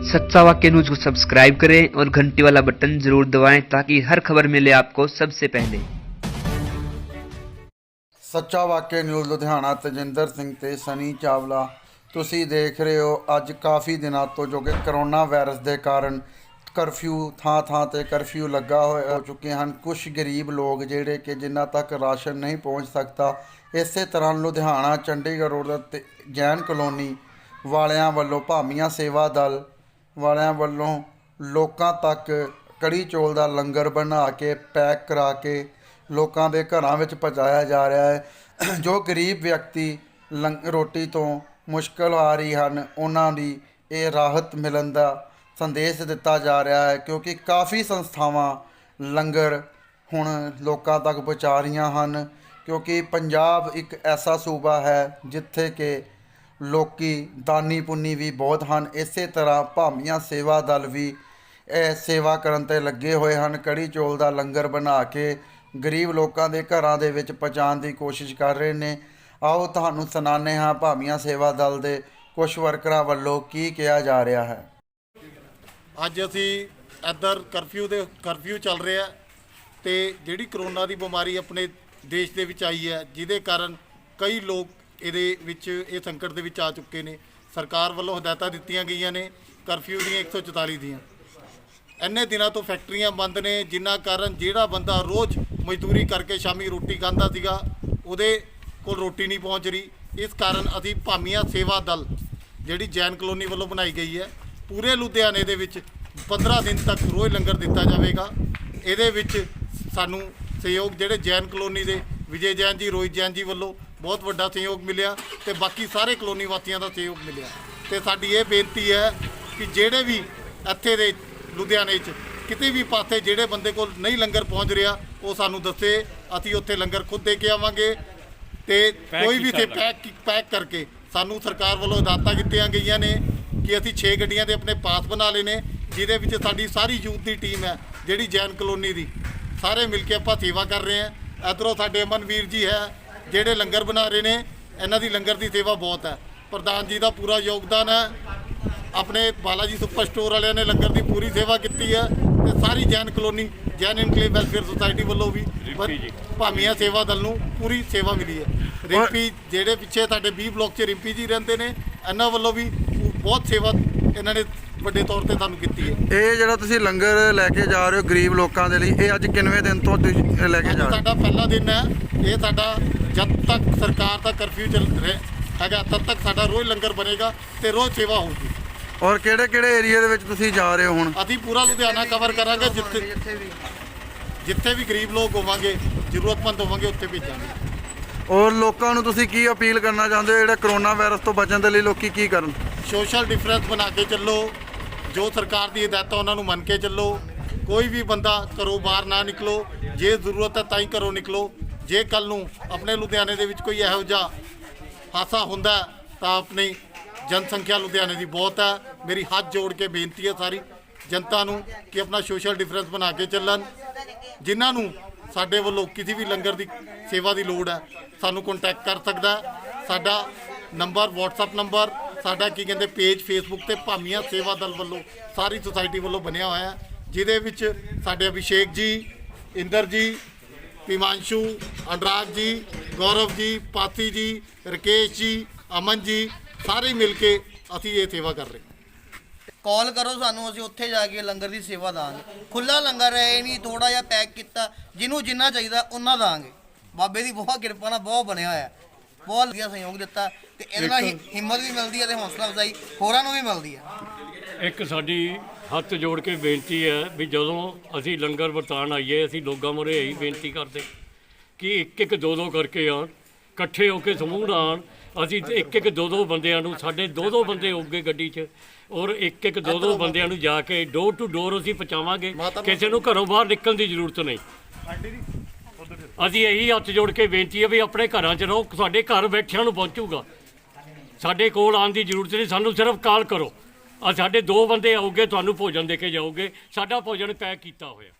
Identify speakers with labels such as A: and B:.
A: सच्चा वाक्य न्यूज को सब्सक्राइब करें और घंटी वाला बटन जरूर दबाएं ताकि हर खबर मिले आपको सबसे पहले।
B: सच्चा वाक्य न्यूज़ लुधियाना ਤੇਜਿੰਦਰ ਸਿੰਘ ਤੇ ਸਨੀ ਚਾਵਲਾ ਤੁਸੀਂ ਦੇਖ ਰਹੇ ਹੋ। ਅੱਜ ਕਾਫੀ ਦਿਨਾਂ ਤੋਂ ਜੋ ਕਿ ਕਰੋਨਾ ਵਾਇਰਸ ਦੇ ਕਾਰਨ ਕਰਫਿਊ ਥਾਂ ਤੇ ਕਰਫਿਊ ਲੱਗਾ ਹੋਇਆ ਹੋ ਚੁੱਕੇ ਹਨ। ਕੁਝ ਗਰੀਬ ਲੋਕ ਜਿਹੜੇ ਕਿ ਜਿਨ੍ਹਾਂ ਤੱਕ ਰਾਸ਼ਨ ਨਹੀਂ ਪਹੁੰਚ ਸਕਦਾ। ਇਸੇ ਤਰ੍ਹਾਂ ਲੁਧਿਆਣਾ ਚੰਡੀਗੜ੍ਹ ਰੋਡ ਤੇ ਜੈਨ ਕਲੋਨੀ ਵਾਲਿਆਂ ਵੱਲੋਂ ਭਾਮੀਆਂ ਸੇਵਾ ਦਲ ਵਾਲਿਆਂ ਵੱਲੋਂ ਲੋਕਾਂ ਤੱਕ ਕੜੀ ਚੌਲ ਦਾ ਲੰਗਰ ਬਣਾ ਕੇ ਪੈਕ ਕਰਾ ਕੇ ਲੋਕਾਂ ਦੇ ਘਰਾਂ ਵਿੱਚ ਪਹੁੰਚਾਇਆ ਜਾ ਰਿਹਾ ਹੈ। ਜੋ ਗਰੀਬ ਵਿਅਕਤੀ ਰੋਟੀ ਤੋਂ ਮੁਸ਼ਕਲ ਆ ਰਹੀ ਹਨ, ਉਹਨਾਂ ਦੀ ਇਹ ਰਾਹਤ ਮਿਲਣ ਦਾ ਸੰਦੇਸ਼ ਦਿੱਤਾ ਜਾ ਰਿਹਾ ਹੈ, ਕਿਉਂਕਿ ਕਾਫੀ ਸੰਸਥਾਵਾਂ ਲੰਗਰ ਹੁਣ ਲੋਕਾਂ ਤੱਕ ਪਹੁੰਚਾ ਰਹੀਆਂ ਹਨ। ਕਿਉਂਕਿ ਪੰਜਾਬ ਇੱਕ ਐਸਾ ਸੂਬਾ ਹੈ ਜਿੱਥੇ ਕਿ ਲੋਕੀ ਦਾਨੀ ਪੁੰਨੀ ਵੀ ਬਹੁਤ ਹਨ। ਇਸੇ ਤਰ੍ਹਾਂ ਭਾਮੀਆਂ ਸੇਵਾ ਦਲ ਵੀ ਇਹ ਸੇਵਾ ਕਰਨ 'ਤੇ ਲੱਗੇ ਹੋਏ ਹਨ। ਕੜੀ ਚੌਲ ਦਾ ਲੰਗਰ ਬਣਾ ਕੇ ਗਰੀਬ ਲੋਕਾਂ ਦੇ ਘਰਾਂ ਦੇ ਵਿੱਚ ਪਹੁੰਚਾਉਣ ਦੀ ਕੋਸ਼ਿਸ਼ ਕਰ ਰਹੇ ਨੇ। ਆਓ ਤੁਹਾਨੂੰ ਸੁਣਾਉਂਦੇ ਹਾਂ ਭਾਮੀਆਂ ਸੇਵਾ ਦਲ ਦੇ ਕੁਝ ਵਰਕਰਾਂ ਵੱਲੋਂ ਕੀ ਕਿਹਾ ਜਾ ਰਿਹਾ ਹੈ।
C: ਅੱਜ ਅਸੀਂ ਇੱਧਰ ਕਰਫਿਊ ਚੱਲ ਰਿਹਾ ਤੇ ਜਿਹੜੀ ਕਰੋਨਾ ਦੀ ਬਿਮਾਰੀ ਆਪਣੇ ਦੇਸ਼ ਦੇ ਵਿੱਚ ਆਈ ਹੈ, ਜਿਹਦੇ ਕਾਰਨ ਕਈ ਲੋਕ ਇਹਦੇ ਵਿੱਚ ਇਹ ਸੰਕਟ ਦੇ ਵਿੱਚ ਆ ਚੁੱਕੇ ਨੇ। ਸਰਕਾਰ ਵੱਲੋਂ ਹਦਾਇਤਾਂ ਦਿੱਤੀਆਂ ਗਈਆਂ ਨੇ ਕਰਫਿਊ ਦੀਆਂ 144 ਦੀਆਂ। ਇੰਨੇ ਦਿਨਾਂ ਤੋਂ ਫੈਕਟਰੀਆਂ ਬੰਦ ਨੇ, ਜਿਨ੍ਹਾਂ ਕਾਰਨ ਜਿਹੜਾ ਬੰਦਾ ਰੋਜ਼ ਮਜ਼ਦੂਰੀ ਕਰਕੇ ਸ਼ਾਮੀ ਰੋਟੀ ਖਾਂਦਾ ਸੀਗਾ, ਉਹਦੇ ਕੋਲ ਰੋਟੀ ਨਹੀਂ ਪਹੁੰਚ ਰਹੀ। ਇਸ ਕਾਰਨ ਅਸੀਂ ਭਾਮੀਆਂ ਸੇਵਾ ਦਲ ਜਿਹੜੀ ਜੈਨ ਕਲੋਨੀ ਵੱਲੋਂ ਬਣਾਈ ਗਈ ਹੈ, ਪੂਰੇ ਲੁਧਿਆਣੇ ਦੇ ਵਿੱਚ 15 ਦਿਨ ਤੱਕ ਰੋਜ਼ ਲੰਗਰ ਦਿੱਤਾ ਜਾਵੇਗਾ। ਇਹਦੇ ਵਿੱਚ ਸਾਨੂੰ ਸਹਿਯੋਗ ਜਿਹੜੇ ਜੈਨ ਕਲੋਨੀ ਦੇ ਵਿਜੇ ਜੈਨ ਜੀ, ਰੋਹਿਤ ਜੈਨ ਜੀ ਵੱਲੋਂ ਬਹੁਤ ਵੱਡਾ ਸਹਿਯੋਗ ਮਿਲਿਆ ਤੇ ਬਾਕੀ ਸਾਰੇ ਕਲੋਨੀ ਵਾਸੀਆਂ ਦਾ ਸਹਿਯੋਗ ਮਿਲਿਆ। ਤੇ ਸਾਡੀ ਇਹ ਬੇਨਤੀ ਹੈ ਕਿ ਜਿਹੜੇ ਵੀ ਇੱਥੇ ਦੇ ਲੁਧਿਆਣੇ 'ਚ ਕਿਤੇ ਵੀ ਪਾਸੇ ਜਿਹੜੇ ਬੰਦੇ ਕੋਲ ਨਹੀਂ ਲੰਗਰ ਪਹੁੰਚ ਰਿਹਾ, ਉਹ ਸਾਨੂੰ ਦੱਸੇ। ਅਸੀਂ ਉੱਥੇ ਲੰਗਰ ਖੁਦ ਦੇ ਕੇ ਆਵਾਂਗੇ ਤੇ ਕੋਈ ਵੀ ਇੱਥੇ ਪੈਕ ਕਰਕੇ ਸਾਨੂੰ ਸਰਕਾਰ ਵੱਲੋਂ ਹਦਾਇਤਾਂ ਕੀਤੀਆਂ ਗਈਆਂ ਨੇ ਕਿ ਅਸੀਂ 6 ਗੱਡੀਆਂ ਦੇ ਆਪਣੇ ਪਾਸ ਬਣਾ ਲਏ ਨੇ, ਜਿਹਦੇ ਵਿੱਚ ਸਾਡੀ ਸਾਰੀ ਯੂਥ ਦੀ ਟੀਮ ਹੈ ਜਿਹੜੀ ਜੈਨ ਕਲੋਨੀ ਦੀ, ਸਾਰੇ ਮਿਲ ਕੇ ਆਪਾਂ ਸੇਵਾ ਕਰ ਰਹੇ ਹਾਂ। ਇੱਧਰੋਂ ਸਾਡੇ ਅਮਨਵੀਰ ਜੀ ਹੈ ਜਿਹੜੇ ਲੰਗਰ ਬਣਾ ਰਹੇ ਨੇ। ਇਹਨਾਂ ਦੀ ਲੰਗਰ ਦੀ ਸੇਵਾ ਬਹੁਤ ਹੈ। ਪ੍ਰਧਾਨ ਜੀ ਦਾ ਪੂਰਾ ਯੋਗਦਾਨ ਹੈ। ਆਪਣੇ ਬਾਲਾਜੀ ਸੁਪਰ ਸਟੋਰ ਵਾਲਿਆਂ ਨੇ ਲੰਗਰ ਦੀ ਪੂਰੀ ਸੇਵਾ ਕੀਤੀ ਹੈ ਤੇ ਸਾਰੀ Jain colony Jain enclave welfare society ਵੱਲੋਂ ਵੀ ਭਾਮੀਆਂ ਸੇਵਾ ਦਲ ਨੂੰ ਪੂਰੀ ਸੇਵਾ ਮਿਲੀ ਹੈ। ਰਿੰਪੀ ਜਿਹੜੇ ਪਿੱਛੇ ਸਾਡੇ 20 ਬਲਾਕ 'ਚ ਰਿੰਪੀ ਜੀ ਰਹਿੰਦੇ ਨੇ, ਇਹਨਾਂ ਵੱਲੋਂ ਵੀ ਬਹੁਤ ਸੇਵਾ ਇਹਨਾਂ ਨੇ ਵੱਡੇ ਤੌਰ ਤੇ ਸਾਨੂੰ ਕੀਤੀ ਹੈ। ਇਹ
B: ਜਿਹੜਾ ਤੁਸੀਂ ਲੰਗਰ ਲੈ ਕੇ ਜਾ ਰਹੇ ਹੋ ਗਰੀਬ ਲੋਕਾਂ ਦੇ ਲਈ, ਇਹ ਅੱਜ ਕਿੰਨਵੇਂ ਦਿਨ ਤੋਂ ਤੁਸੀਂ ਲੈ ਕੇ ਜਾ ਰਹੇ ਹੋ?
C: ਸਾਡਾ ਪਹਿਲਾ ਦਿਨ ਹੈ। ਇਹ ਸਾਡਾ ਜਦ ਤੱਕ ਸਰਕਾਰ ਦਾ ਕਰਫਿਊ ਚੱਲ ਰਿਹਾ ਹੈਗਾ, ਤਦ ਤੱਕ ਸਾਡਾ ਰੋਜ਼ ਲੰਗਰ ਬਣੇਗਾ ਤੇ ਰੋਜ਼ ਸੇਵਾ ਹੋਊਗੀ।
B: ਔਰ ਕਿਹੜੇ ਏਰੀਆ ਦੇ ਵਿੱਚ ਤੁਸੀਂ ਜਾ ਰਹੇ ਹੋ ਹੁਣ?
C: ਅਸੀਂ ਪੂਰਾ ਲੁਧਿਆਣਾ ਕਵਰ ਕਰਾਂਗੇ। ਜਿੱਥੇ ਵੀ ਗਰੀਬ ਲੋਕ ਹੋਵਾਂਗੇ, ਜ਼ਰੂਰਤਮੰਦ ਹੋਵਾਂਗੇ, ਉੱਥੇ ਭੇਜਾਂਗੇ।
B: ਔਰ ਲੋਕਾਂ ਨੂੰ ਤੁਸੀਂ ਕੀ ਅਪੀਲ ਕਰਨਾ ਚਾਹੁੰਦੇ ਹੋ, ਜਿਹੜਾ ਕਰੋਨਾ ਵਾਇਰਸ ਤੋਂ ਬਚਣ ਦੇ ਲਈ ਲੋਕੀ ਕੀ ਕਰਨ?
C: ਸੋਸ਼ਲ ਡਿਫਰੈਂਸ ਬਣਾ ਕੇ ਚੱਲੋ, ਜੋ ਸਰਕਾਰ ਦੀ ਹਦਾਇਤਾਂ ਉਹਨਾਂ ਨੂੰ ਮੰਨ ਕੇ ਚੱਲੋ। ਕੋਈ ਵੀ ਬੰਦਾ ਘਰੋਂ ਬਾਹਰ ਨਾ ਨਿਕਲੋ, ਜੇ ਜ਼ਰੂਰਤ ਹੈ ਤਾਂ ਹੀ ਘਰੋਂ ਨਿਕਲੋ। ਜੇ ਕੱਲ੍ਹ ਨੂੰ ਆਪਣੇ ਲੁਧਿਆਣੇ ਦੇ ਵਿੱਚ ਕੋਈ ਇਹੋ ਜਿਹਾ ਹਾਦਸਾ ਹੁੰਦਾ ਤਾਂ ਆਪਣੀ ਜਨਸੰਖਿਆ ਲੁਧਿਆਣੇ ਦੀ ਬਹੁਤ ਹੈ। ਮੇਰੀ ਹੱਥ ਜੋੜ ਕੇ ਬੇਨਤੀ ਹੈ ਸਾਰੀ ਜਨਤਾ ਨੂੰ ਕਿ ਆਪਣਾ ਸੋਸ਼ਲ ਡਿਫਰੈਂਸ ਬਣਾ ਕੇ ਚੱਲਣ। ਜਿਨ੍ਹਾਂ ਨੂੰ ਸਾਡੇ ਵੱਲੋਂ ਕਿਸੇ ਵੀ ਲੰਗਰ ਦੀ ਸੇਵਾ ਦੀ ਲੋੜ ਹੈ, ਸਾਨੂੰ ਕੰਟੈਕਟ ਕਰ ਸਕਦਾ। ਸਾਡਾ ਨੰਬਰ WhatsApp ਨੰਬਰ, ਸਾਡਾ ਕੀ ਕਹਿੰਦੇ ਪੇਜ ਫੇਸਬੁੱਕ ਤੇ ਭਾਮੀਆਂ ਸੇਵਾ ਦਲ ਵੱਲੋਂ ਸਾਰੀ ਸੁਸਾਇਟੀ ਵੱਲੋਂ ਬਣਿਆ ਹੋਇਆ ਹੈ, ਜਿਹਦੇ ਵਿੱਚ ਸਾਡੇ ਅਭਿਸ਼ੇਕ ਜੀ, ਇੰਦਰ ਜੀ, ਪਿਮਾਂਸ਼ੂ, ਅਨੁਰਾਗ ਜੀ, ਗੌਰਵ ਜੀ, ਪਾਤੀ ਜੀ, ਰਕੇਸ਼ ਜੀ, ਅਮਨ ਜੀ, ਸਾਰੇ ਮਿਲ ਕੇ ਅਸੀਂ ਇਹ ਸੇਵਾ ਕਰ ਰਹੇ ਹਾਂ।
D: ਕਾਲ ਕਰੋ ਸਾਨੂੰ, ਅਸੀਂ ਉੱਥੇ ਜਾ ਕੇ ਲੰਗਰ ਦੀ ਸੇਵਾ ਦਾਂਗੇ। ਖੁੱਲਾ ਲੰਗਰ ਹੈ, ਇਹ ਨਹੀਂ ਥੋੜਾ ਜਿਹਾ ਪੈਕ ਕੀਤਾ, ਜਿਹਨੂੰ ਜਿੰਨਾ ਚਾਹੀਦਾ ਉਹਨਾਂ ਦਾਂਗੇ। ਬਾਬੇ ਦੀ ਬਹੁਤ ਕਿਰਪਾ ਨਾਲ ਬਹੁਤ ਬਣਿਆ ਹੋਇਆ, ਬਹੁਤ ਵਧੀਆ ਸਹਿਯੋਗ ਦਿੱਤਾ ਤੇ ਇਹਦੇ ਨਾਲ ਹਿੰਮਤ ਵੀ ਮਿਲਦੀ ਹੈ ਤੇ ਹੌਸਲਾ ਅਫਜ਼ਾਈ ਹੋਰਾਂ ਨੂੰ ਵੀ ਮਿਲਦੀ ਹੈ।
E: ਇੱਕ ਸਾਡੀ ਹੱਥ ਜੋੜ ਕੇ ਬੇਨਤੀ ਹੈ ਵੀ ਜਦੋਂ ਅਸੀਂ ਲੰਗਰ ਵਰਤਾਉਣ ਆਈਏ, ਅਸੀਂ ਲੋਕਾਂ ਮੂਹਰੇ ਇਹੀ ਬੇਨਤੀ ਕਰਦੇ ਕਿ ਇੱਕ ਦੋ ਕਰਕੇ ਆਉਣ, ਇਕੱਠੇ ਹੋ ਕੇ ਸਮੂਹ ਨਾਲ ਆਉਣ। ਅਸੀਂ ਇੱਕ ਦੋ ਬੰਦਿਆਂ ਨੂੰ, ਸਾਡੇ ਦੋ ਬੰਦੇ ਹੋਊਗੇ ਗੱਡੀ 'ਚ, ਔਰ ਇੱਕ ਦੋ ਬੰਦਿਆਂ ਨੂੰ ਜਾ ਕੇ ਡੋਰ ਟੂ ਡੋਰ ਅਸੀਂ ਪਹੁੰਚਾਵਾਂਗੇ। ਕਿਸੇ ਨੂੰ ਘਰੋਂ ਬਾਹਰ ਨਿਕਲਣ ਦੀ ਜ਼ਰੂਰਤ ਨਹੀਂ। ਅਸੀਂ ਇਹੀ ਹੱਥ ਜੋੜ ਕੇ ਬੇਨਤੀ ਹੈ ਵੀ ਆਪਣੇ ਘਰਾਂ 'ਚ ਰਹੋ, ਸਾਡੇ ਘਰ ਬੈਠਿਆਂ ਨੂੰ ਪਹੁੰਚੂਗਾ। ਸਾਡੇ ਕੋਲ ਆਉਣ ਦੀ ਜ਼ਰੂਰਤ ਨਹੀਂ, ਸਾਨੂੰ ਸਿਰਫ ਕਾਲ ਕਰੋ। ਸਾਡੇ 2 ਬੰਦੇ ਆਉਗੇ, ਤੁਹਾਨੂੰ ਭੋਜਨ ਦੇ ਕੇ ਜਾਓਗੇ। ਸਾਡਾ ਭੋਜਨ ਪੈਕ ਕੀਤਾ ਹੋਇਆ।